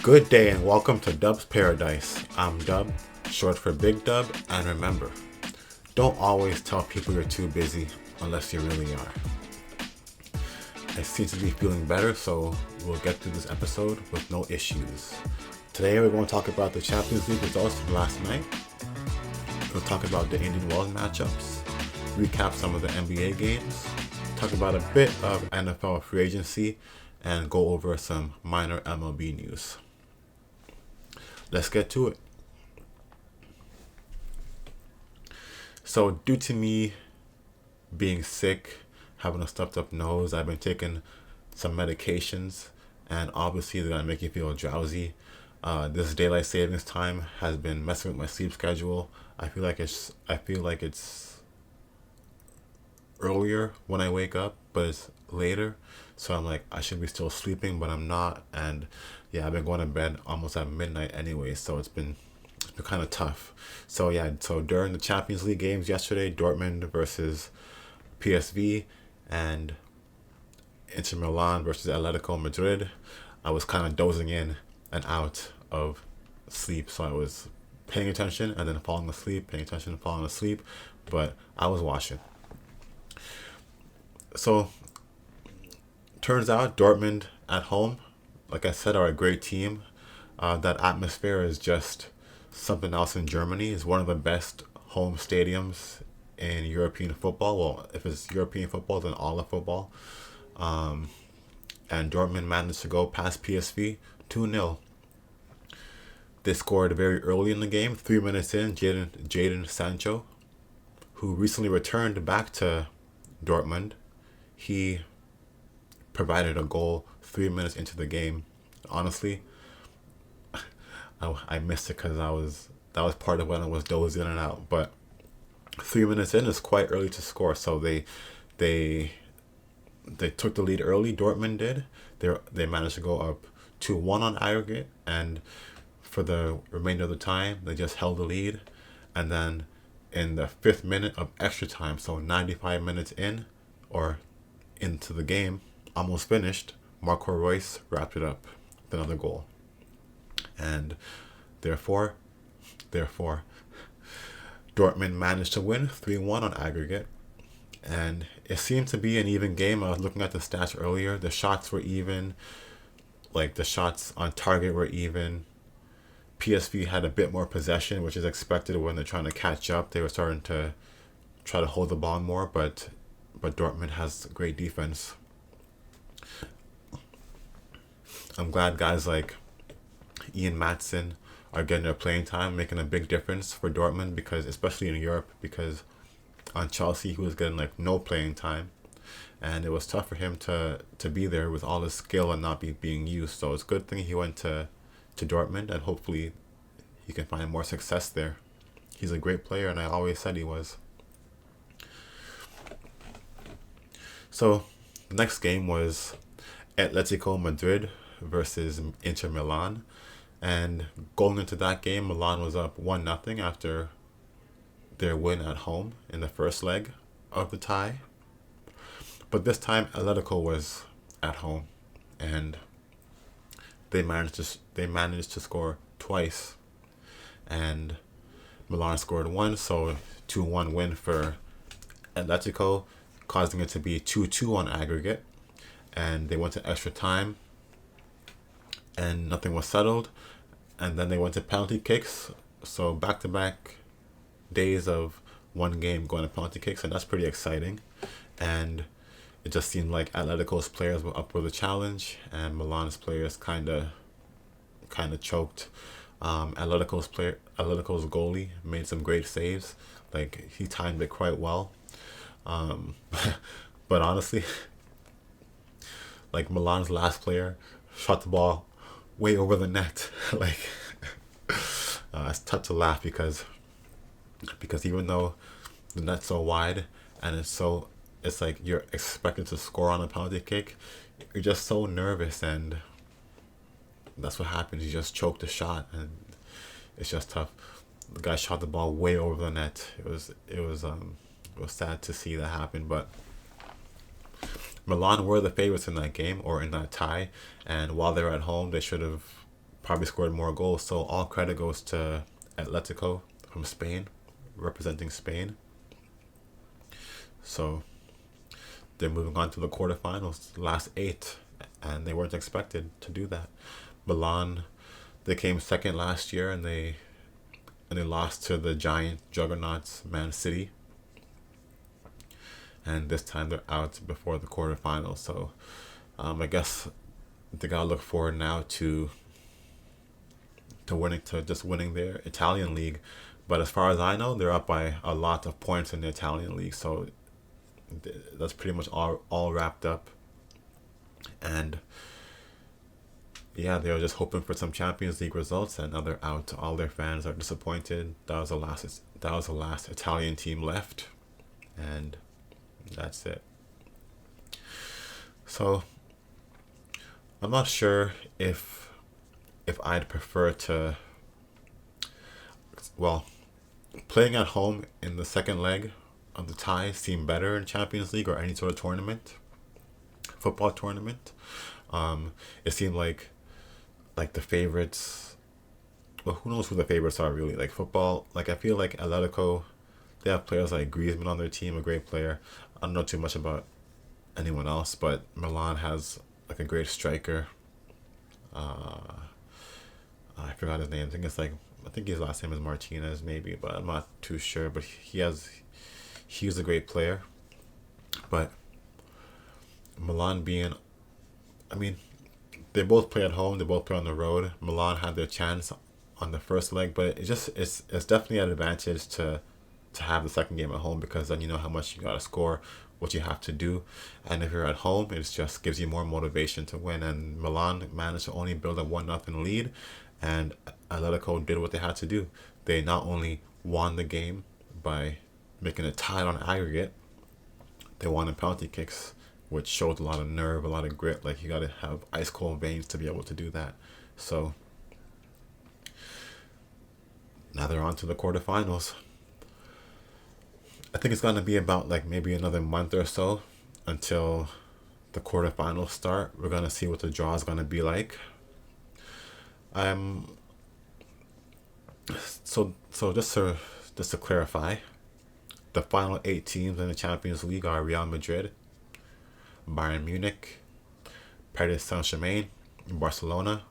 Good day and welcome to Dub's Paradise. I'm Dub, short for Big Dub, and remember, don't always tell people you're too busy unless you really are. I seem to be feeling better, so we'll get through this episode with no issues. Today we're going to talk about the Champions League results from last night. We'll talk about the Indian Wells matchups, recap some of the NBA games, talk about a bit of NFL free agency, and go over some minor MLB news. Let's get to it. So due to me being sick, having a stuffed up nose, I've been taking some medications, and obviously they're gonna make you feel drowsy. This daylight savings time has been messing with my sleep schedule. I feel like it's earlier when I wake up, but it's later. So I'm like, I should be still sleeping, but I'm not. And yeah, I've been going to bed almost at midnight anyway, so it's been kind of tough. So during the Champions League games yesterday, Dortmund versus PSV and Inter Milan versus Atletico Madrid, I was kind of dozing in and out of sleep. So I was paying attention and then falling asleep, paying attention and falling asleep, but I was watching. So turns out Dortmund at home, like I said, are a great team. That atmosphere is just something else in Germany. It's one of the best home stadiums in European football. Well, if it's European football, then all of football. And Dortmund managed to go past PSV 2-0. They scored very early in the game, 3 minutes in. Jadon Sancho, who recently returned back to Dortmund, he provided a goal 3 minutes into the game. Honestly, I missed it because that was part of when I was dozing in and out. But 3 minutes in is quite early to score. So they took the lead early. Dortmund did. They managed to go up 2-1 on aggregate, and for the remainder of the time they just held the lead. And then in the 5th minute of extra time, so 95 minutes in or into the game, almost finished, Marco Reus wrapped it up with another goal. And therefore, Dortmund managed to win 3-1 on aggregate. And it seemed to be an even game. I was looking at the stats earlier. The shots were even. Like, the shots on target were even. PSV had a bit more possession, which is expected when they're trying to catch up. They were starting to try to hold the ball more, but Dortmund has great defense. I'm glad guys like Ian Maatsen are getting their playing time, making a big difference for Dortmund, because especially in Europe, because on Chelsea he was getting like no playing time, and it was tough for him to be there with all his skill and not being used. So it's a good thing he went to Dortmund, and hopefully he can find more success there. He's a great player, and I always said he was. So the next game was Atletico Madrid versus Inter Milan. And going into that game, Milan was up 1-0 after their win at home in the first leg of the tie. But this time Atletico was at home, and they managed to score twice, and Milan scored one, so 2-1 win for Atletico, causing it to be 2-2 on aggregate. And they went to extra time, and nothing was settled. And then they went to penalty kicks. So back-to-back days of one game going to penalty kicks, and that's pretty exciting. And it just seemed like Atletico's players were up for the challenge, and Milan's players kind of choked. Atletico's goalie made some great saves. Like, he timed it quite well. But honestly, like, Milan's last player shot the ball way over the net. Like, it's tough to laugh because even though the net's so wide and it's like you're expected to score on a penalty kick, you're just so nervous, and that's what happened. He just choked the shot, and it's just tough. The guy shot the ball way over the net. It was sad to see that happen, but Milan were the favorites in that game, or in that tie, and while they were at home, they should have probably scored more goals. So all credit goes to Atletico from Spain, representing Spain. So they're moving on to the quarterfinals, last 8, and they weren't expected to do that. Milan, they came second last year, and they lost to the giant juggernauts Man City. And this time they're out before the quarterfinals. So I guess they gotta look forward now to just winning their Italian league. But as far as I know, they're up by a lot of points in the Italian league. So that's pretty much all wrapped up. And yeah, they were just hoping for some Champions League results, and now they're out. All their fans are disappointed. That was the last Italian team left, and that's it. So I'm not sure if I'd prefer to, well, playing at home in the second leg of the tie seemed better in Champions League or any sort of tournament, football tournament. It seemed like the favorites. Well, who knows who the favorites are really? Like football, like I feel like Atletico, they have players like Griezmann on their team, a great player. I don't know too much about anyone else, but Milan has like a great striker. I forgot his name. I think his last name is Martinez, maybe, but I'm not too sure. But he's a great player. But Milan being, I mean, they both play at home. They both play on the road. Milan had their chance on the first leg, but it's definitely an advantage to have the second game at home, because then you know how much you gotta score, what you have to do, and if you're at home, it just gives you more motivation to win. And Milan managed to only build a 1-0 lead, and Atletico did what they had to do. They not only won the game by making it tied on aggregate, they won in penalty kicks, which showed a lot of nerve, a lot of grit. Like, you got to have ice cold veins to be able to do that. So now they're on to the quarterfinals. I think it's going to be about like maybe another month or so until the quarterfinals start. We're going to see what the draw is going to be like. So just to clarify, the final 8 teams in the Champions League are Real Madrid, Bayern Munich, Paris Saint-Germain, Barcelona,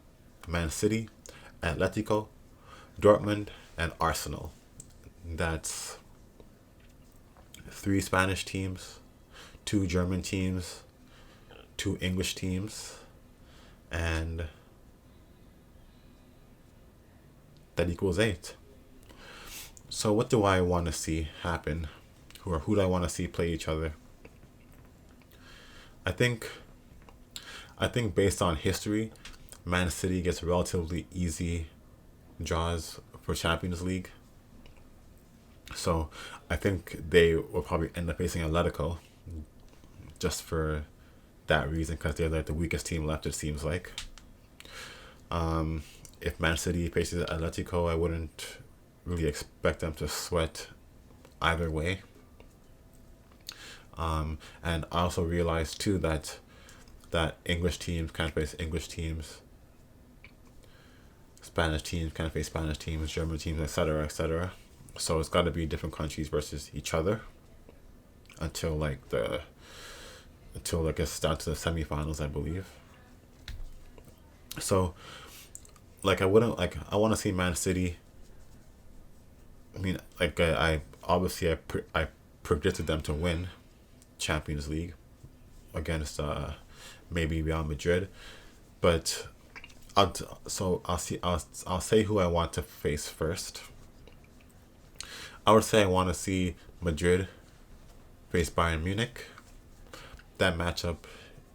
Man City, Atletico, Dortmund, and Arsenal. That's 3 Spanish teams, 2 German teams, 2 English teams, and that equals 8. So what do I want to see happen? Who do I want to see play each other? I think based on history, Man City gets relatively easy draws for Champions League. So I think they will probably end up facing Atletico just for that reason, because they're like the weakest team left, it seems like. If Man City faces Atletico, I wouldn't really expect them to sweat either way. And I also realized too that English teams can't face English teams, Spanish teams can't face Spanish teams, German teams, etc., etc. So it's got to be different countries versus each other until it's down to the semifinals, I believe. So I want to see Man City. I mean, I predicted them to win Champions League against maybe Real Madrid, but I'll say who I want to face first. I would say I want to see Madrid face Bayern Munich. That matchup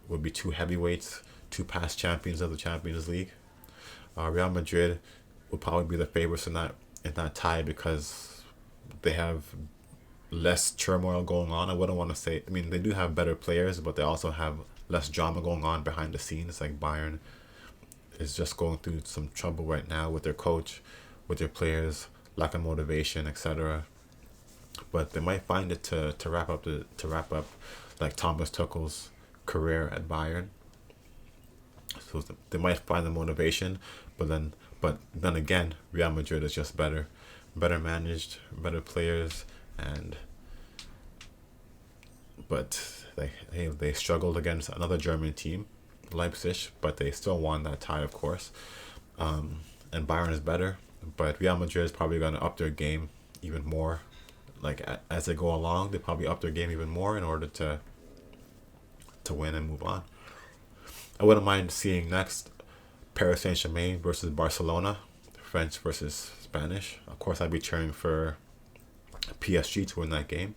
would be 2 heavyweights, 2 past champions of the Champions League. Real Madrid would probably be the favorites in that tie because they have less turmoil going on. I wouldn't want to say, I mean, they do have better players, but they also have less drama going on behind the scenes. Like Bayern is just going through some trouble right now with their coach, with their players, lack of motivation, etc. But they might find it to wrap up like Thomas Tuchel's career at Bayern. so they might find the motivation, but then again, Real Madrid is just better managed, better players, and but they struggled against another German team, Leipzig, but they still won that tie, of course. And Bayern is better, but Real Madrid is probably going to up their game even more. Like as they go along, they probably up their game even more in order to win and move on. I wouldn't mind seeing next Paris Saint Germain versus Barcelona, French versus Spanish. Of course, I'd be cheering for PSG to win that game.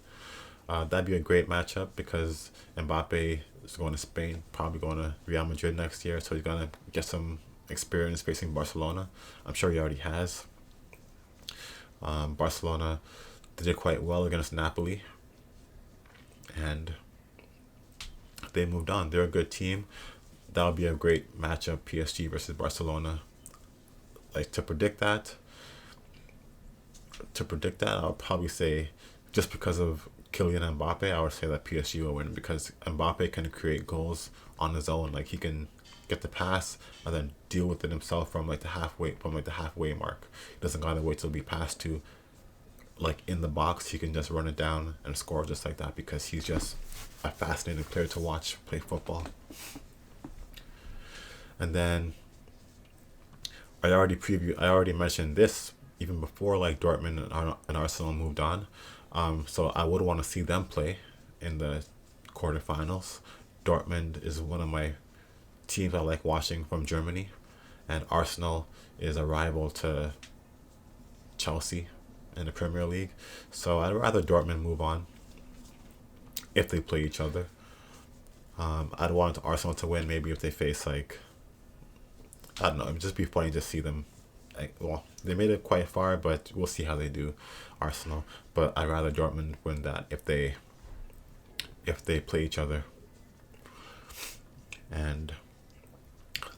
That'd be a great matchup because Mbappe is going to Spain, probably going to Real Madrid next year, so he's going to get some experience facing Barcelona. I'm sure he already has. Barcelona did quite well against Napoli, and they moved on. They're a good team. That would be a great matchup, PSG versus Barcelona. Like to predict that, I'll probably say just because of Kylian Mbappe, I would say that PSG will win because Mbappe can create goals on his own. Like he can get the pass and then deal with it himself from the halfway mark. He doesn't gotta wait till be passed to like in the box. He can just run it down and score just like that because he's just a fascinating player to watch play football. And then I already mentioned this even before like Dortmund and Arsenal moved on. So I would want to see them play in the quarterfinals. Dortmund is one of my teams I like watching from Germany, and Arsenal is a rival to Chelsea in the Premier League. So I'd rather Dortmund move on if they play each other. I'd want Arsenal to win maybe if they face like, I don't know, it'd just be funny to see them. Well, they made it quite far, but we'll see how they do, Arsenal. But I'd rather Dortmund win that if they play each other. And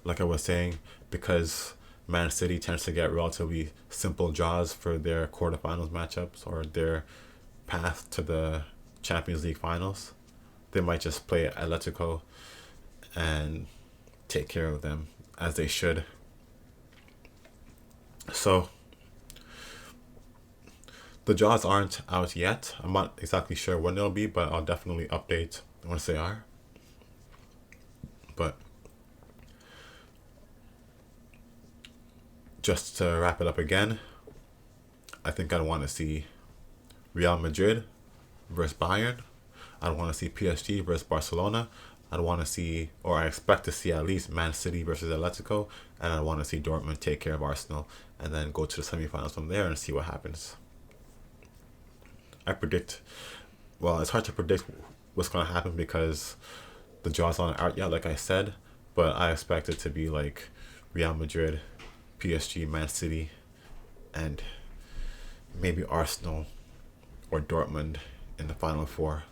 like I was saying, because Man City tends to get relatively simple draws for their quarterfinals matchups or their path to the Champions League finals, they might just play Atletico and take care of them as they should. So the draws aren't out yet. I'm not exactly sure when they'll be, but I'll definitely update once they are. But just to wrap it up again, I think I'd want to see Real Madrid versus Bayern. I'd want to see PSG versus Barcelona. I'd want to see, or I expect to see at least Man City versus Atletico, and I want to see Dortmund take care of Arsenal and then go to the semifinals from there and see what happens. It's hard to predict what's going to happen because the draws aren't out yet, like I said, but I expect it to be like Real Madrid, PSG, Man City, and maybe Arsenal or Dortmund in the final four.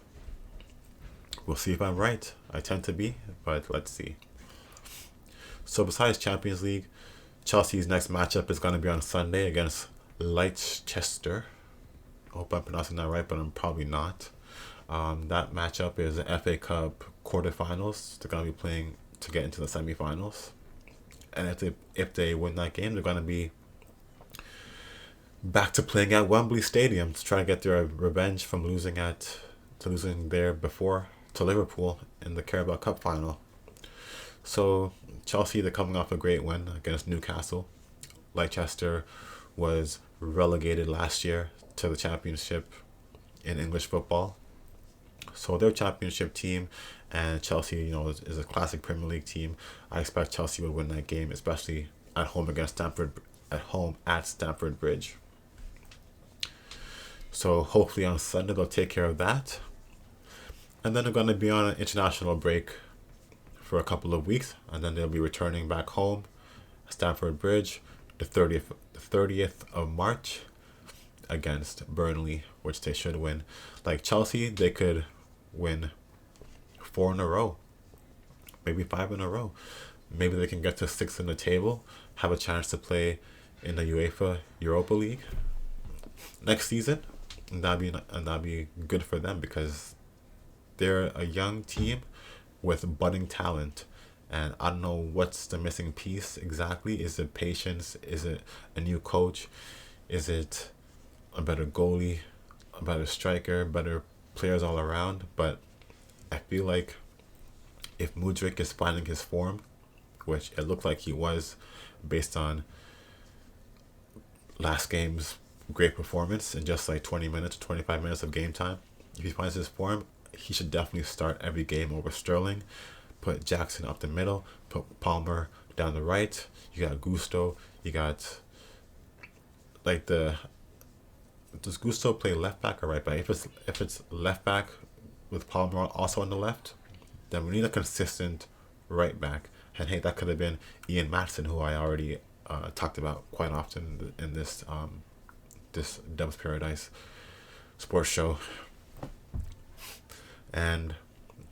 We'll see if I'm right. I tend to be, but let's see. So besides Champions League, Chelsea's next matchup is going to be on Sunday against Leicester. I hope I'm pronouncing that right, but I'm probably not. That matchup is the FA Cup quarterfinals. They're going to be playing to get into the semifinals. And if they win that game, they're going to be back to playing at Wembley Stadium to try to get their revenge from losing there before to Liverpool in the Carabao Cup final. So Chelsea, they're coming off a great win against Newcastle. Leicester was relegated last year to the championship in English football. So their championship team, and Chelsea, is a classic Premier League team. I expect Chelsea would win that game, especially at home at Stamford Bridge. So hopefully on Sunday they'll take care of that. And then they're going to be on an international break for a couple of weeks, and then they'll be returning back home, Stamford Bridge, the 30th of March against Burnley, which they should win. Like Chelsea, they could win 4 in a row, maybe 5 in a row. Maybe they can get to 6 in the table, have a chance to play in the UEFA Europa League next season, and that'd be good for them because they're a young team with budding talent, And I don't know what's the missing piece exactly. Is it patience? Is it a new coach? Is it a better goalie, a better striker, better players all around? But I feel like if Mudryk is finding his form, which it looked like he was based on last game's great performance in just like 20 minutes, 25 minutes of game time, if he finds his form, he should definitely start every game over Sterling. Put Jackson up the middle, put Palmer down the right. You got Gusto. You got like the. Does Gusto play left back or right back? If it's left back with Palmer also on the left, then we need a consistent right back. And hey, that could have been Ian Matson, who I already talked about quite often in this Dubs Paradise sports show. And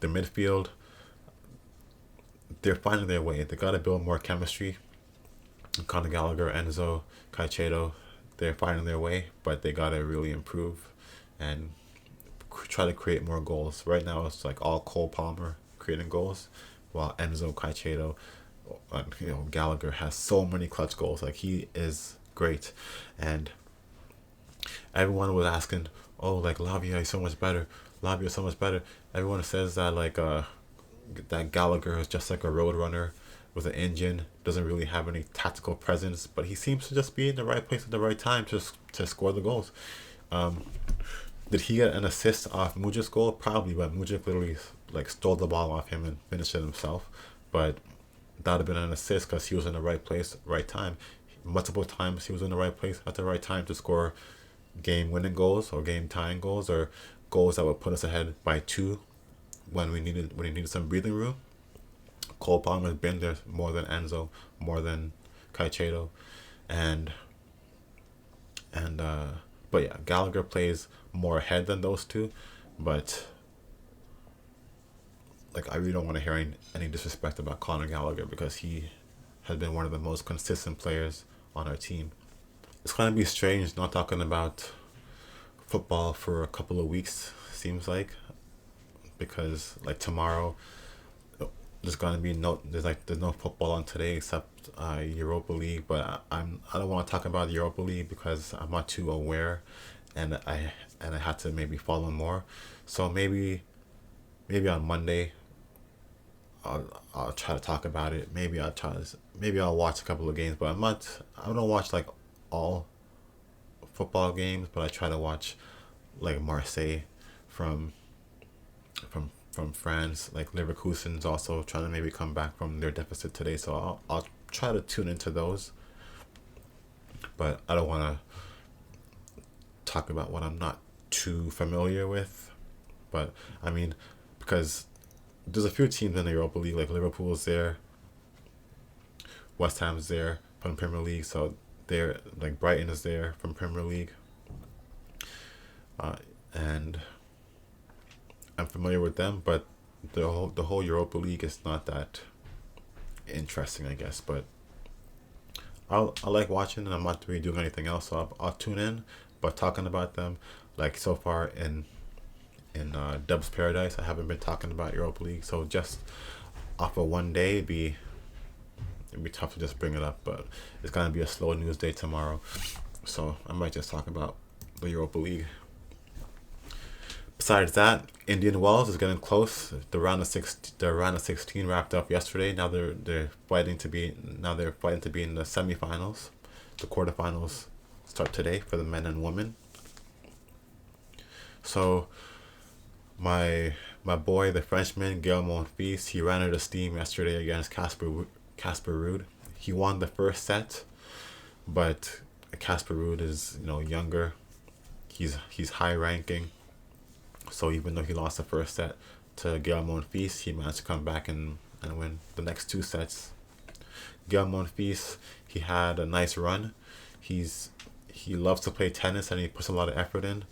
the midfield, they're finding their way. They got to build more chemistry. Conor Gallagher, Enzo, Caicedo, they're finding their way, but they got to really improve and try to create more goals. Right now, it's like all Cole Palmer creating goals, while Enzo, Caicedo, Gallagher has so many clutch goals. Like, he is great. And everyone was asking, oh, like, Lavia is so much better. Lavia is so much better. Everyone says that, like, that Gallagher is just like a road runner with an engine, doesn't really have any tactical presence, but he seems to just be in the right place at the right time to score the goals. Did he get an assist off Mudryk's goal? Probably, but Mudryk literally like stole the ball off him and finished it himself. But that would have been an assist because he was in the right place, right time. Multiple times he was in the right place at the right time to score game-winning goals or game-tying goals or goals that would put us ahead by 2 when we needed some breathing room. Cole Palmer has been there more than Enzo, more than Caicedo, and but yeah, Gallagher plays more ahead than those two, but like I really don't want to hear any disrespect about Conor Gallagher because he has been one of the most consistent players on our team. It's gonna be strange not talking about football for a couple of weeks, seems like, because like tomorrow there's no football on today except Europa League, but I don't want to talk about Europa League because I'm not too aware, and I had to maybe follow more. So maybe on Monday I'll try to talk about it. Maybe I'll watch a couple of games, but I don't watch like all football games, but I try to watch like Marseille from France. Like Leverkusen's also trying to maybe come back from their deficit today, so I'll try to tune into those. But I don't want to talk about what I'm not too familiar with. But I mean, because there's a few teams in the Europa League, like Liverpool's there, West Ham's there from Premier League, so they're like Brighton is there from Premier League, and I'm familiar with them, but the whole Europa League is not that interesting, I guess. But I like watching, and I'm not really doing anything else, so I'll tune in. But talking about them, like so far in Dubs Paradise, I haven't been talking about Europa League, so just off of one day, it'd be tough to just bring it up. But it's gonna be a slow news day tomorrow, so I might just talk about the Europa League. Besides that, Indian Wells is getting close. The round of 16 wrapped up yesterday. Now they're fighting to be in the semifinals. The quarterfinals start today for the men and women. So my boy, the Frenchman Gael Monfils, he ran out of steam yesterday against Casper Ruud. He won the first set, but Casper Ruud is younger. He's high ranking. So even though he lost the first set to Gael Monfils, he managed to come back and win the next 2 sets. Gael Monfils, he had a nice run. He loves to play tennis and he puts a lot of effort in,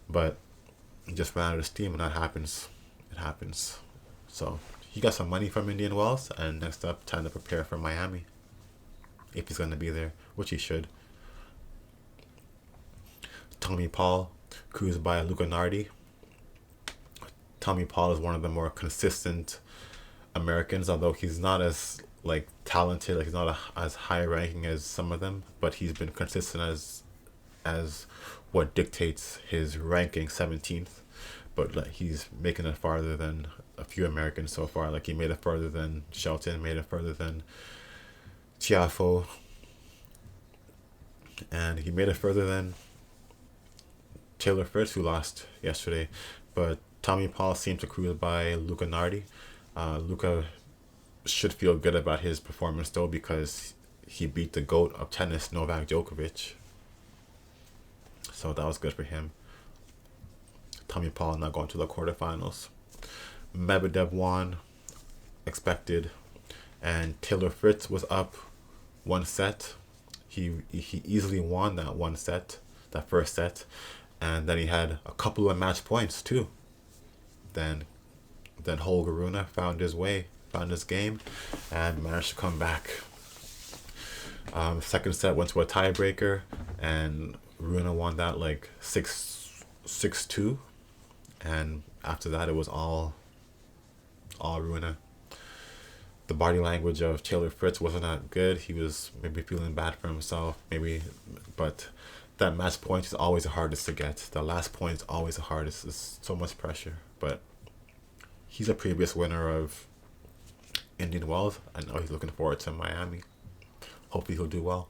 but he just ran out of steam, and that happens. It happens. So he got some money from Indian Wells, and next up, time to prepare for Miami. If he's going to be there, which he should. Tommy Paul cruised by Luca Nardi. Tommy Paul is one of the more consistent Americans, although he's not as like talented, like he's not as high ranking as some of them, but he's been consistent as what dictates his ranking 17th. But like he's making it farther than a few Americans so far. Like he made it further than Shelton, made it further than Tiafo, and he made it further than Taylor Fritz, who lost yesterday. But Tommy Paul seemed to cruise by Luca Nardi. Luca should feel good about his performance though, because he beat the GOAT of tennis, Novak Djokovic. So that was good for him. Tommy Paul not going to the quarterfinals. Medvedev won, expected, and Taylor Fritz was up one set. He easily won that one set, that first set, and then he had a couple of match points too. Then Holger Rune found his game, and managed to come back. Second set went to a tiebreaker, and Rune won that like 6-2, and after that it was all Rune. The body language of Taylor Fritz wasn't that good. He was maybe feeling bad for himself, but that match point is always the hardest to get. The last point is always the hardest. It's so much pressure, but he's a previous winner of Indian Wells. I know he's looking forward to Miami. Hopefully he'll do well.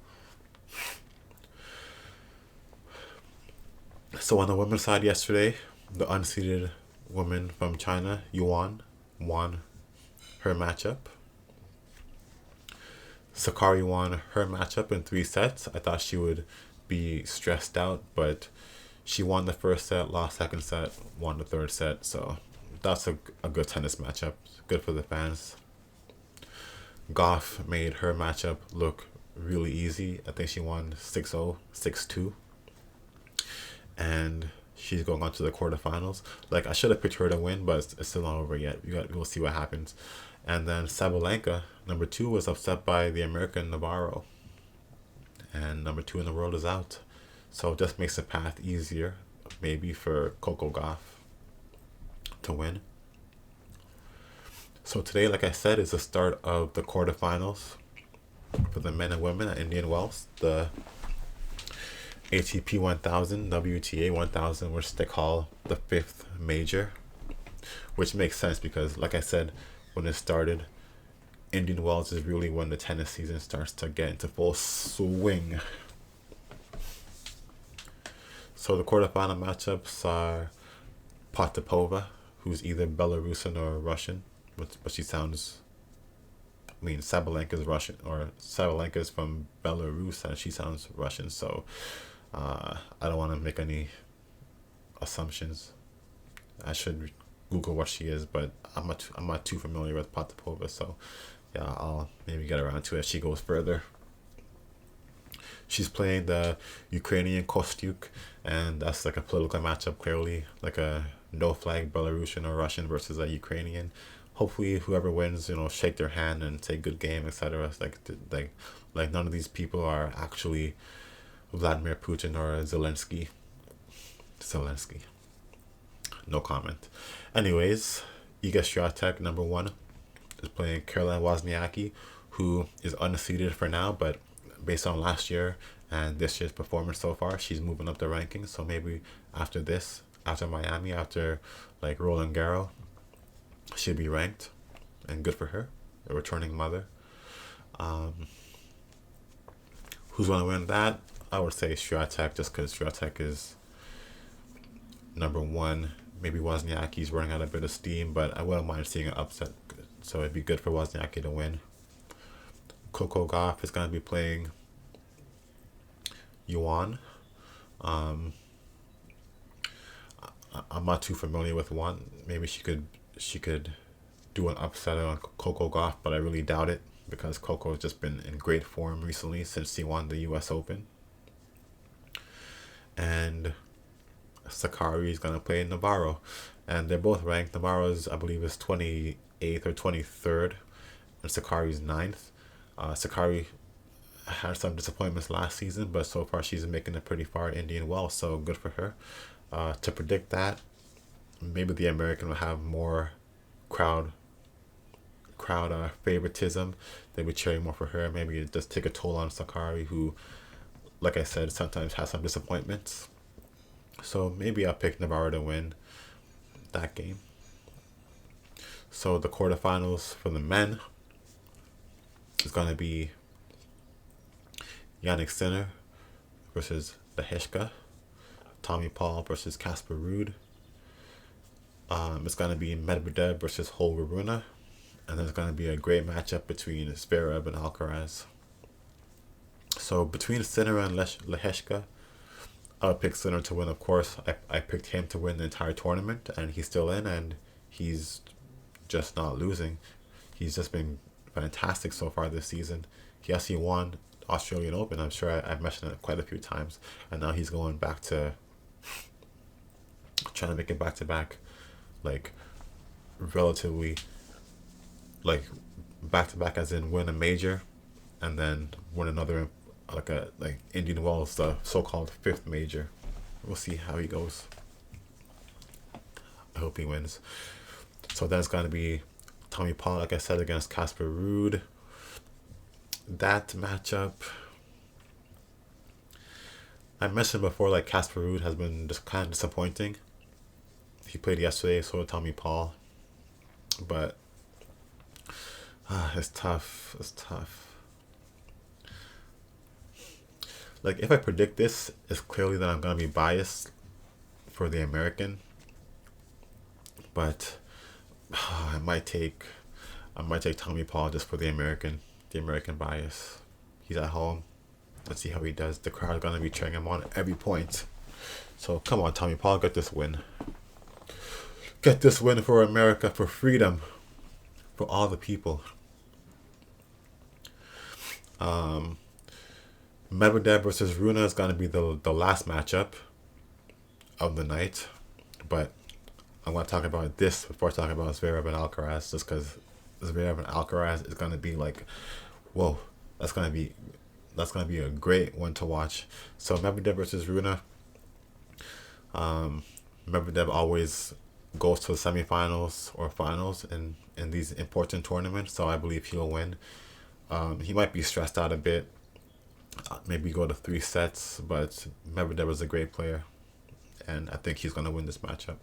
So on the women's side yesterday, the unseeded woman from China, Yuan, won her matchup. Sakari won her matchup in 3 sets. I thought she would be stressed out, but she won the first set, lost second set, won the third set. So that's a good tennis matchup. Good for the fans. Goff made her matchup look really easy. I think she won 6-0, 6-2. And she's going on to the quarterfinals. Like, I should have picked her to win, but it's still not over yet. We'll see what happens. And then Sabalenka, number 2, was upset by the American Navarro. And number 2 in the world is out. So it just makes the path easier, maybe, for Coco Gauff to win. So today, like I said, is the start of the quarterfinals for the men and women at Indian Wells. The ATP 1000, WTA 1000, which they call the 5th major, which makes sense because, like I said, when it started, Indian Wells is really when the tennis season starts to get into full swing. So the quarterfinal matchups are Potapova, who's either Belarusian or Russian, but she sounds... I mean, Sabalenka is Russian, or Sabalenka is from Belarus, and she sounds Russian, so I don't want to make any assumptions. I should Google what she is, but I'm not too familiar with Potapova, so yeah, I'll maybe get around to it as she goes further. She's playing the Ukrainian Kostyuk, and that's like a political matchup, clearly, like a no-flag Belarusian or Russian versus a Ukrainian. Hopefully, whoever wins, shake their hand and say good game, etc. Like none of these people are actually Vladimir Putin or Zelensky. No comment. Anyways, Iga Swiatek, number 1, is playing Caroline Wozniacki, who is unseeded for now, but based on last year and this year's performance so far, she's moving up the rankings. So maybe after Miami, after like Roland Garros, she'll be ranked, and good for her, a returning mother. Who's going to win that? I would say Swiatek, just because Swiatek is number 1. Maybe Wozniacki's running out a bit of steam, but I wouldn't mind seeing an upset. So it'd be good for Wozniacki to win. Coco Gauff is going to be playing Yuan. I'm not too familiar with one. Maybe she could do an upset on Coco Gauff, but I really doubt it because Coco has just been in great form recently since she won the U.S. Open. And Sakari is going to play Navarro, and they're both ranked. Navarro's, I believe, is 28th or 23rd, and Sakari's 9th. Sakari had some disappointments last season, but so far she's making it pretty far at Indian Wells, so good for her. To predict that, maybe the American will have more crowd crowd favoritism. They would cheering more for her. Maybe it just take a toll on Sakari, who, like I said, sometimes has some disappointments. So maybe I'll pick Navarro to win that game. So the quarterfinals for the men is going to be Yannick Sinner versus Leheshka. Tommy Paul versus Casper Ruud. It's going to be Medvedev versus Holger Rune. And there's going to be a great matchup between Zverev and Alcaraz. So between Sinner and Leheshka, I would pick Sinner to win, of course. I picked him to win the entire tournament, and he's still in, and he's just not losing. He's just been fantastic so far this season. He actually won Australian Open. I'm sure I've mentioned it quite a few times. And now he's going back to trying to make it back-to-back, like, relatively, like, back-to-back as in win a major and then win another, like Indian Wells, the so-called fifth major. We'll see how he goes. I hope he wins. So then it's going to be Tommy Paul, like I said, against Casper Ruud. That matchup, I mentioned before, like, Casper Ruud has been just kind of disappointing. He played yesterday, so did Tommy Paul. But it's tough. It's tough. Like, if I predict this, it's clearly that I'm going to be biased for the American. But I might take Tommy Paul just for the American bias. He's at home. Let's see how he does. The crowd is going to be cheering him on at every point. So come on, Tommy Paul, get this win. Get this win for America, for freedom, for all the people. Medvedev versus Rune is going to be the last matchup of the night. But I'm going to talk about this before talking about Zverev and Alcaraz, just because Zverev and Alcaraz is going to be like, whoa, that's going to be a great one to watch. So Medvedev versus Rune. Medvedev always goes to the semifinals or finals in these important tournaments, so I believe he'll win. He might be stressed out a bit, maybe go to 3 sets, but Medvedev is a great player, and I think he's going to win this matchup.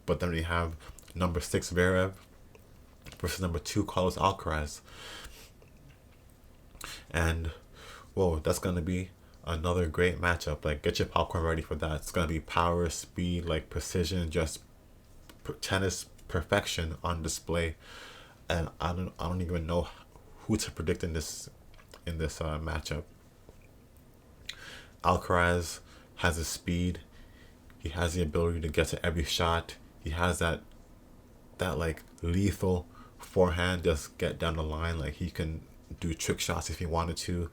But then we have number 6 Zverev versus number 2 Carlos Alcaraz. And, whoa, that's going to be another great matchup. Like, get your popcorn ready for that. It's going to be power, speed, like precision, just tennis perfection on display. And I don't even know who to predict in this matchup. Alcaraz has the speed. He has the ability to get to every shot. He has that like lethal forehand, just get down the line. Like, he can do trick shots if he wanted to.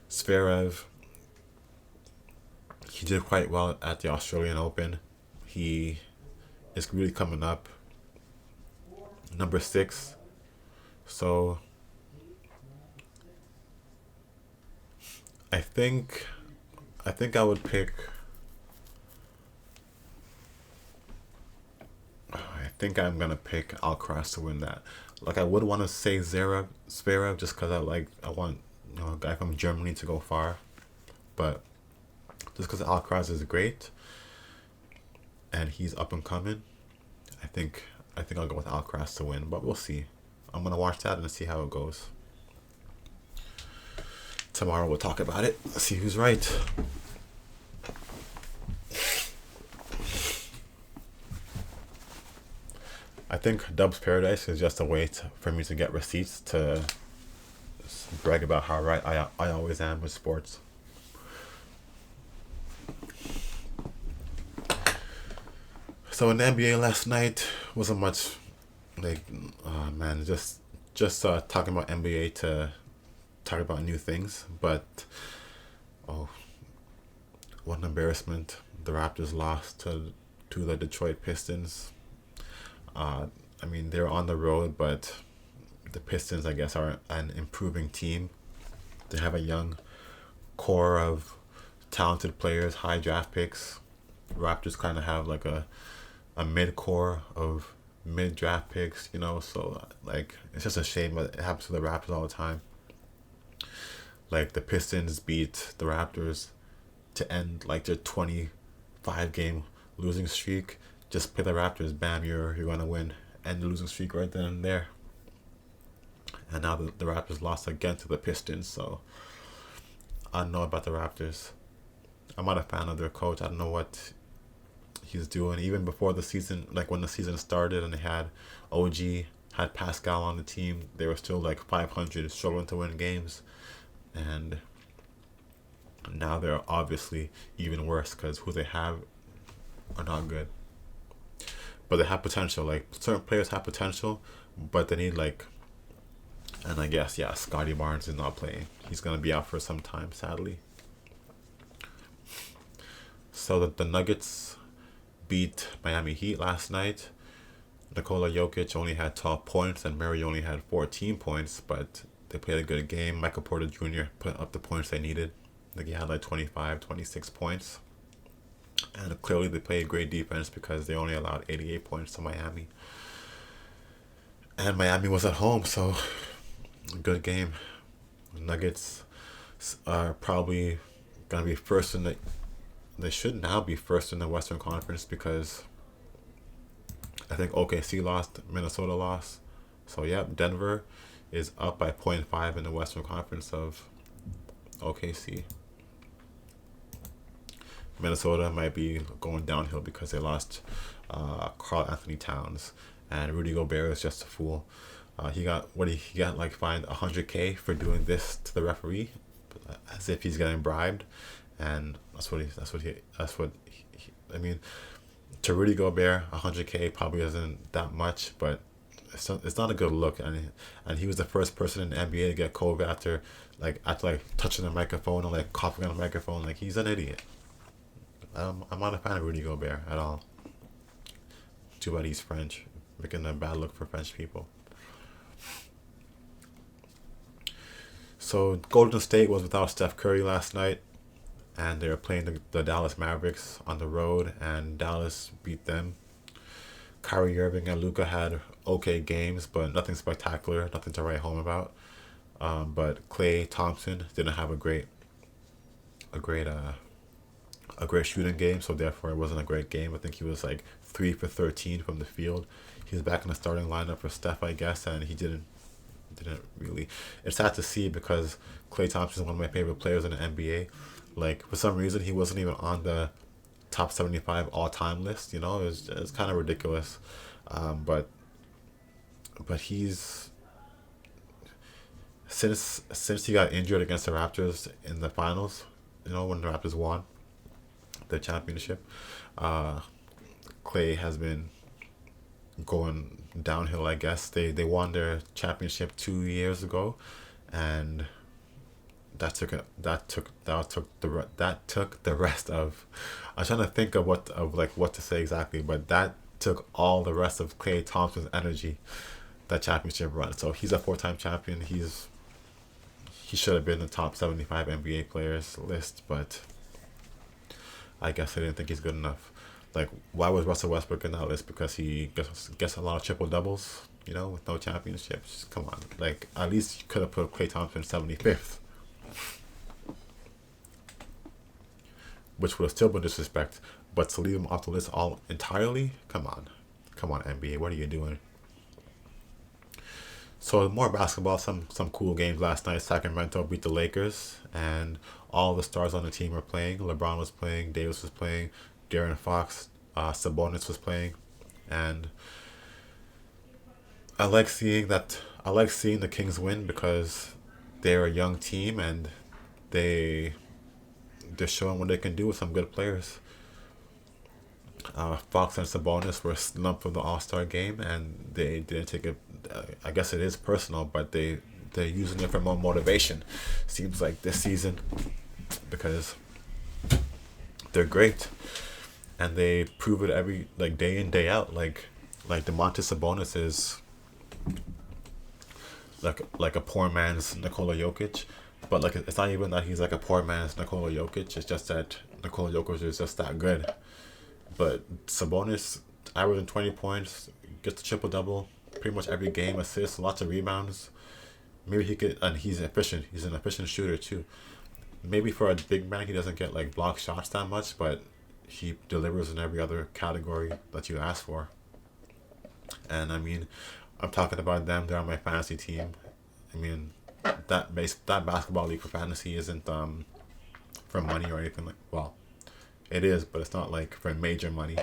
Zverev, he did quite well at the Australian Open. He is really coming up. Number 6. So I think I would pick. I think I'm gonna pick Alcaraz to win that. Like, I would want to say Zverev just because I want a guy from Germany to go far, but just because Alcaraz is great and he's up and coming, I think I'll go with Alcaraz to win. But we'll see. I'm gonna watch that and see how it goes. Tomorrow we'll talk about it. Let's see who's right. I think Dubs Paradise is just a way for me to get receipts to brag about how right I always am with sports. So in the NBA last night wasn't much, like, just talking about NBA to talk about new things, but what an embarrassment. The Raptors lost to the Detroit Pistons. I mean, they're on the road, but the Pistons, I guess, are an improving team. They have a young core of talented players, high draft picks. Raptors kind of have like a mid-core of mid draft picks, you know. So like it's just a shame, but it happens to the Raptors all the time. Like the Pistons beat the Raptors to end like their 25 game losing streak. Just play the Raptors, bam, you're gonna win, end the losing streak right then and there. And now the Raptors lost again to the Pistons, so I don't know about the Raptors. I'm not a fan of their coach. I don't know what he's doing. Even before the season, like when the season started and they had OG, had Pascal on the team, they were still like 500, struggling to win games. And now they're obviously even worse because who they have are not good. But they have potential. Like certain players have potential, but they need like, and I guess yeah, Scotty Barnes is not playing. He's gonna be out for some time, sadly. So the Nuggets beat Miami Heat last night. Nikola Jokic only had 12 points and Murray only had 14 points, but they played a good game. Michael Porter Jr. put up the points they needed. Like he had like 25, 26 points. And clearly they played great defense because they only allowed 88 points to Miami. And Miami was at home, so good game. Nuggets are probably going to be first in the... They should now be first in the Western Conference because I think OKC lost, Minnesota lost. So, yep, Denver is up by 0.5 in the Western Conference of OKC. Minnesota might be going downhill because they lost Karl Anthony Towns, and Rudy Gobert is just a fool. He got like fined $100K for doing this to the referee, as if he's getting bribed, and I mean, to Rudy Gobert, $100K probably isn't that much, but it's not a good look, and he was the first person in the NBA to get COVID after touching the microphone and like coughing on the microphone. Like he's an idiot. I'm not a fan of Rudy Gobert at all. Too bad he's French, making a bad look for French people. So Golden State was without Steph Curry last night, and they were playing the Dallas Mavericks on the road, and Dallas beat them. Kyrie Irving and Luka had okay games, but nothing spectacular, nothing to write home about. But Klay Thompson didn't have a great shooting game, so therefore it wasn't a great game. I think he was like 3 for 13 from the field. He was back in the starting lineup for Steph, I guess, and he didn't really. It's sad to see because Klay Thompson is one of my favorite players in the NBA. Like for some reason he wasn't even on the top 75 all-time list. You know, it's kind of ridiculous. But he's since he got injured against the Raptors in the finals. You know, when the Raptors won the championship, Klay has been going downhill. I guess they won their championship 2 years ago, and that took the rest of. I'm trying to think of what to say exactly, but that took all the rest of Klay Thompson's energy, that championship run. So he's a 4-time champion. He should have been in the top 75 NBA players list, but I guess I didn't think he's good enough. Like, why was Russell Westbrook in that list? Because he gets a lot of triple doubles, you know, with no championships. Come on, like at least you could have put Klay Thompson 75th, which would have still been disrespect. But to leave him off the list all entirely, come on NBA, what are you doing? So more basketball, some cool games last night. Sacramento beat the Lakers, and all the stars on the team were playing. LeBron was playing, Davis was playing, De'Aaron Fox, Sabonis was playing, and I like seeing the Kings win because they're a young team and they're showing what they can do with some good players. Fox and Sabonis were slumped from the All-Star game, and they didn't take it. I guess it is personal, but they're using it for more motivation. Seems like this season, because they're great, and they prove it every day in day out. Like Domantas Sabonis is like a poor man's Nikola Jokic, but it's not even that he's like a poor man's Nikola Jokic. It's just that Nikola Jokic is just that good. But Sabonis averaging 20 points, gets a triple double pretty much every game, assists, lots of rebounds. Maybe he could, and he's efficient. He's an efficient shooter too. Maybe for a big man, he doesn't get like block shots that much, but he delivers in every other category that you ask for. And I mean, I'm talking about them. They're on my fantasy team. I mean, that basketball league for fantasy isn't for money or anything like. Well, it is, but it's not like for major money.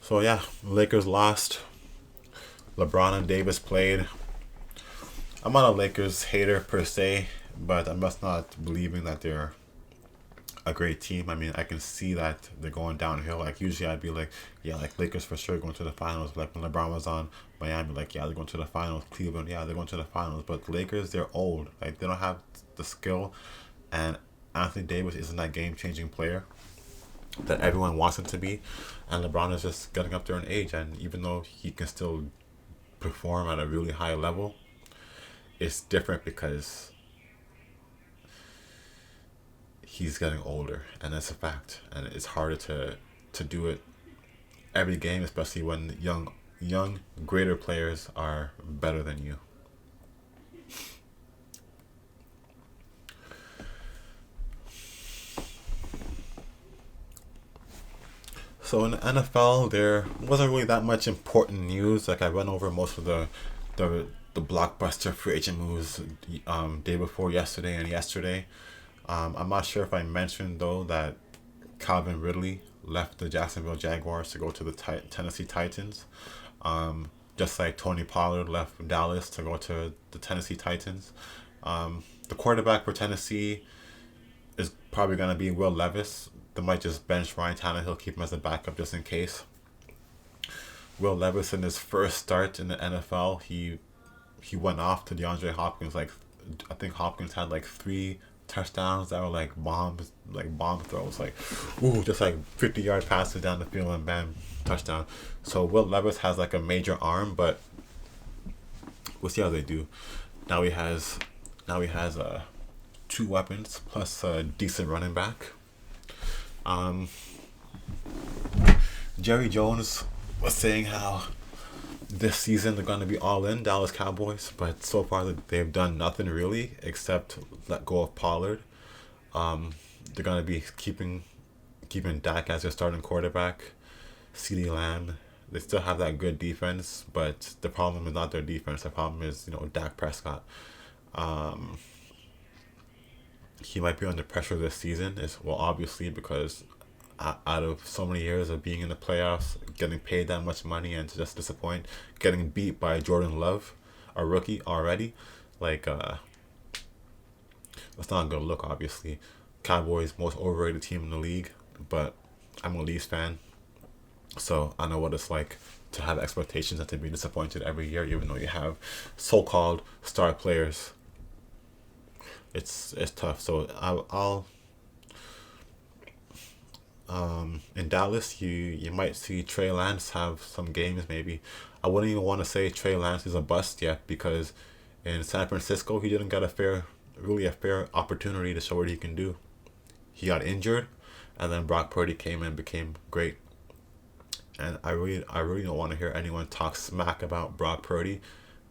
So yeah, Lakers lost. LeBron and Davis played. I'm not a Lakers hater per se, but I'm just not believing that they're a great team. I mean, I can see that they're going downhill. Like usually, I'd be like, yeah, like Lakers for sure going to the finals. Like when LeBron was on Miami, like yeah, they're going to the finals. Cleveland, yeah, they're going to the finals. But the Lakers, they're old. Like they don't have the skill, and Anthony Davis isn't that game changing player that everyone wants him to be, and LeBron is just getting up there in age. And even though he can still perform at a really high level, it's different because he's getting older, and that's a fact. And it's harder to do it every game, especially when young greater players are better than you. So in the NFL, there wasn't really that much important news. Like I went over most of the the blockbuster free agent moves day before yesterday and yesterday. I'm not sure if I mentioned though that Calvin Ridley left the Jacksonville Jaguars to go to the Tennessee Titans. Just like Tony Pollard left Dallas to go to the Tennessee Titans. The quarterback for Tennessee is probably going to be Will Levis. They might just bench Ryan Tannehill, keep him as a backup just in case. Will Levis, in his first start in the NFL, he went off to DeAndre Hopkins. Like I think Hopkins had like 3 touchdowns that were like bomb throws, like ooh, just like 50-yard passes down the field and bam, touchdown. So Will Levis has like a major arm, but we'll see how they do. Now he has 2 weapons plus a decent running back. Jerry Jones was saying how this season they're going to be all in Dallas Cowboys, but so far they've done nothing really except let go of Pollard. They're going to be keeping Dak as their starting quarterback. CeeDee Lamb. They still have that good defense, but the problem is not their defense. The problem is Dak Prescott. He might be under pressure this season. Is well, obviously because out of so many years of being in the playoffs, getting paid that much money, and to just disappoint, getting beat by Jordan Love, a rookie already, like that's not a good look. Obviously, Cowboys most overrated team in the league, but I'm a Leafs fan, so I know what it's like to have expectations and to be disappointed every year, even though you have so-called star players. It's tough. So I'll in Dallas, you might see Trey Lance have some games maybe. I wouldn't even want to say Trey Lance is a bust yet because in San Francisco he didn't get a fair opportunity to show what he can do. He got injured, and then Brock Purdy came in and became great. And I really don't want to hear anyone talk smack about Brock Purdy,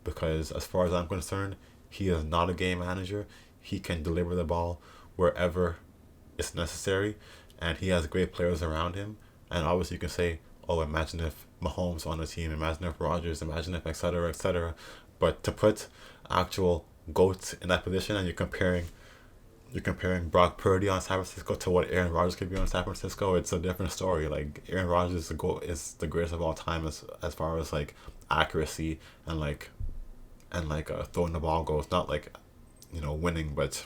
because as far as I'm concerned, he is not a game manager. He can deliver the ball wherever it's necessary, and he has great players around him. And obviously you can say, oh, imagine if Mahomes on the team, imagine if Rodgers, imagine if etc. etc. But to put actual GOATs in that position, and you're comparing Brock Purdy on San Francisco to what Aaron Rodgers could be on San Francisco, it's a different story. Like Aaron Rodgers is the greatest of all time as far as like accuracy and throwing the ball goes. Not like winning, but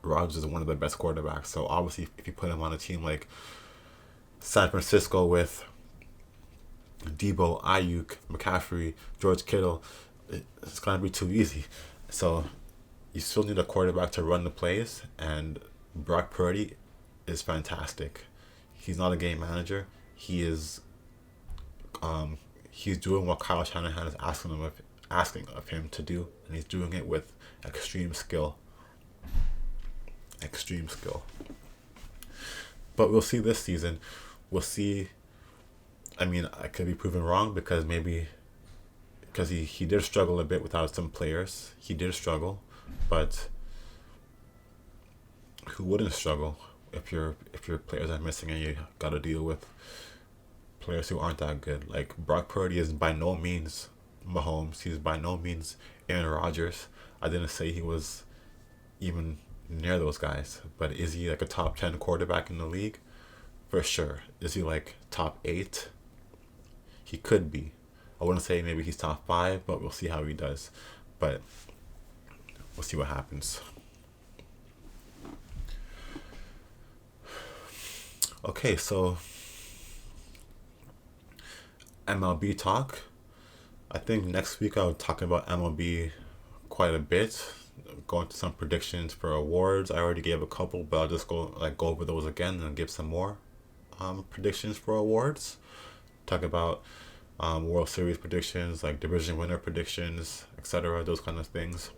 Rodgers is one of the best quarterbacks. So obviously, if you put him on a team like San Francisco with Debo, Ayuk, McCaffrey, George Kittle, it's gonna be too easy. So you still need a quarterback to run the plays, and Brock Purdy is fantastic. He's not a game manager. He's doing what Kyle Shanahan is asking of him to do, and he's doing it with extreme skill. Extreme skill. But we'll see this season. We'll see I mean, I could be proven wrong because maybe because he did struggle a bit without some players. He did struggle, but who wouldn't struggle if your players are missing and you got to deal with players who aren't that good? Like Brock Purdy is by no means Mahomes. He's by no means Aaron Rodgers. I didn't say he was even near those guys, but is he like a top 10 quarterback in the league? For sure. Is he like top 8? He could be. I wouldn't say maybe he's top 5, but we'll see how he does. But we'll see what happens. Okay, so MLB talk. I think next week I'll talk about MLB quite a bit. Go into some predictions for awards. I already gave a couple, but I'll just go over those again and give some more predictions for awards. Talk about World Series predictions, like division winner predictions, etc. Those kind of things.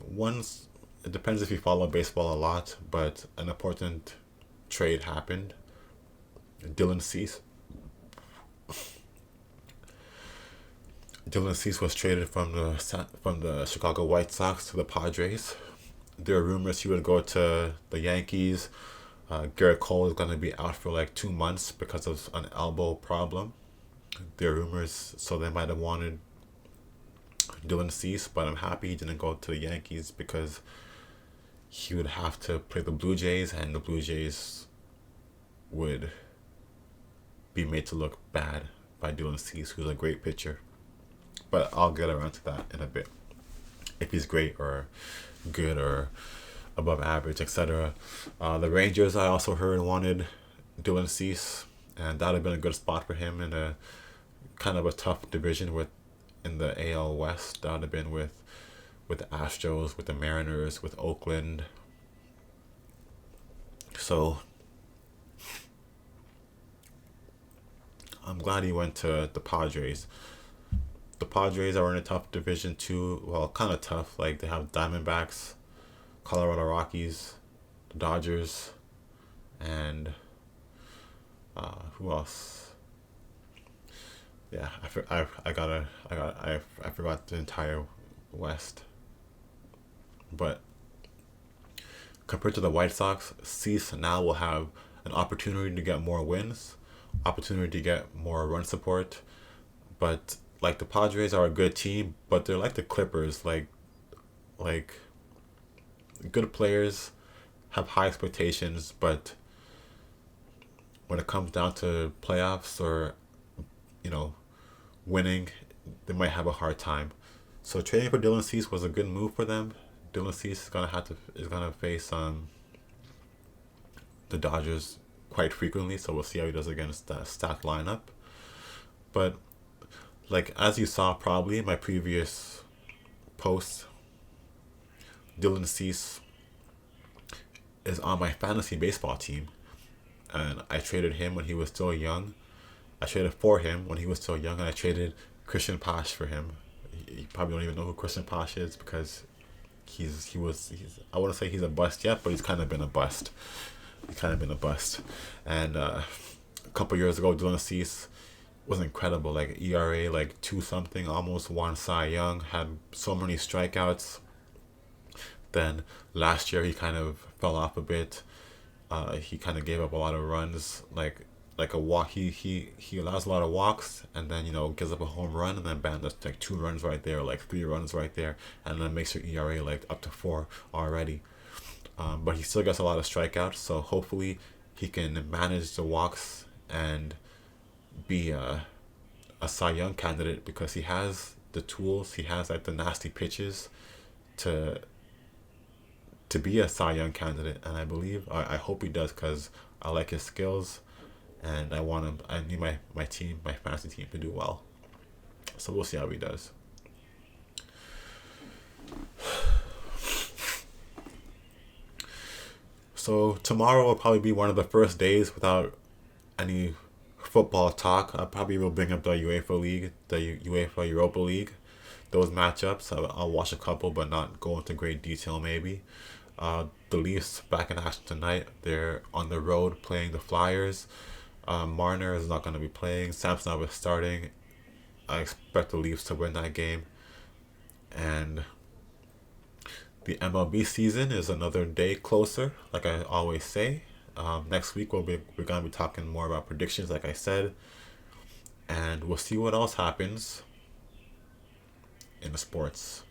Once it depends if you follow baseball a lot, but an important trade happened. Dylan Cease. Dylan Cease was traded from the Chicago White Sox to the Padres. There are rumors he would go to the Yankees. Garrett Cole is going to be out for like 2 months because of an elbow problem. There are rumors, so they might have wanted Dylan Cease, but I'm happy he didn't go to the Yankees because he would have to play the Blue Jays, and the Blue Jays would be made to look bad by Dylan Cease, who's a great pitcher. But I'll get around to that in a bit. If he's great or good or above average, etc. The Rangers, I also heard, wanted Dylan Cease, and that would have been a good spot for him in a kind of a tough division in the AL West. That would have been with the Astros, with the Mariners, with Oakland. So I'm glad he went to the Padres. The Padres are in a tough division too. Well, kind of tough. Like they have Diamondbacks, Colorado Rockies, the Dodgers, and who else? Yeah, I forgot the entire West. But compared to the White Sox, Cease now will have an opportunity to get more wins, opportunity to get more run support, but like the Padres are a good team, but they're like the Clippers, like good players have high expectations, but when it comes down to playoffs or winning, they might have a hard time. So trading for Dylan Cease was a good move for them. Dylan Cease is gonna face the Dodgers quite frequently, so we'll see how he does against that stacked lineup. But like as you saw probably in my previous post, Dylan Cease is on my fantasy baseball team, and I traded him when he was still young. I traded for him when he was still young, and I traded Christian Pash for him. You probably don't even know who Christian Pash is because he's I wouldn't say he's a bust yet, but he's kind of been a bust. And a couple years ago, Dylan Cease was incredible. Like ERA like 2 something, almost won Cy Young, had so many strikeouts. Then last year he kind of fell off a bit. He kind of gave up a lot of runs, like a walk. He allows a lot of walks, and then gives up a home run, and then bam, that's like 2 runs right there, like 3 runs right there, and then makes your ERA like up to 4 already. But he still gets a lot of strikeouts, so hopefully he can manage the walks and be a Cy Young candidate, because he has the tools, he has like the nasty pitches to be a Cy Young candidate, and I hope he does, because I like his skills, and I need my fantasy team to do well. So we'll see how he does. So tomorrow will probably be one of the first days without any football talk. I probably will bring up the UEFA League, the UEFA Europa League, those matchups. I'll watch a couple, but not go into great detail maybe. The Leafs back in action tonight. They're on the road playing the Flyers. Marner is not going to be playing. Samsonov is starting. I expect the Leafs to win that game. And the MLB season is another day closer, like I always say. Next week we're going to be talking more about predictions, like I said. And we'll see what else happens in the sports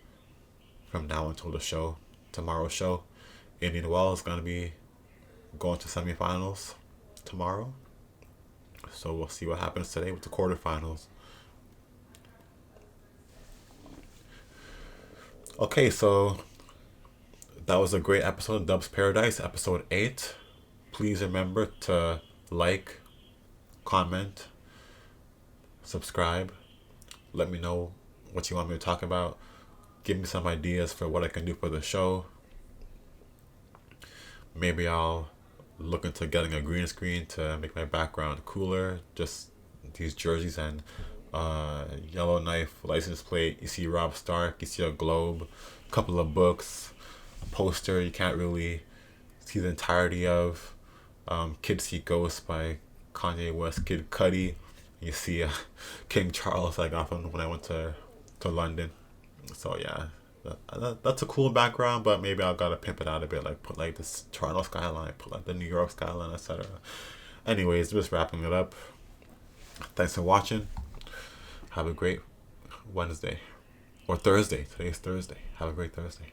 from now until tomorrow's show. Indian Wells is going to be going to semifinals tomorrow. So we'll see what happens today with the quarterfinals. Okay, so that was a great episode of Dub's Paradise, episode 8. Please remember to like, comment, subscribe. Let me know what you want me to talk about. Give me some ideas for what I can do for the show. Maybe I'll look into getting a green screen to make my background cooler. Just these jerseys and Yellowknife license plate. You see Rob Stark, you see a globe, a couple of books, a poster you can't really see the entirety of. Kids See Ghosts by Kanye West, Kid Cudi. You see King Charles I got from when I went to London. So yeah, that's a cool background, but maybe I've got to pimp it out a bit, like put like this Toronto skyline, put like the New York skyline, etc. Anyways, just wrapping it up. Thanks for watching. Have a great Wednesday or Thursday. Today's Thursday. Have a great Thursday.